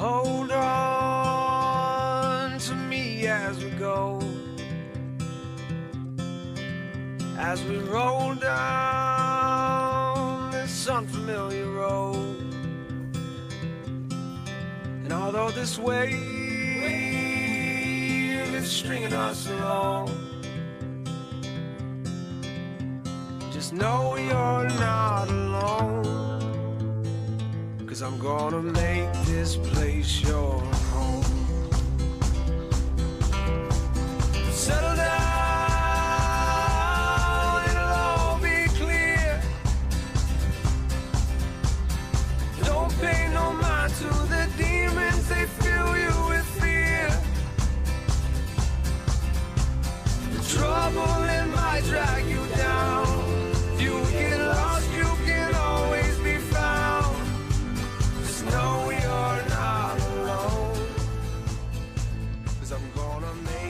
Hold on to me as we go, as we roll down this unfamiliar road. And although this wave is stringing us along, just know you're not alone, 'cause I'm gonna make this place your home. Settle down, it'll all be clear. Don't pay no mind to the demons, they fill you with fear. The trouble, it might drag you down. If you get lost, you can always be found. Just know you're not alone, 'cause I'm gonna make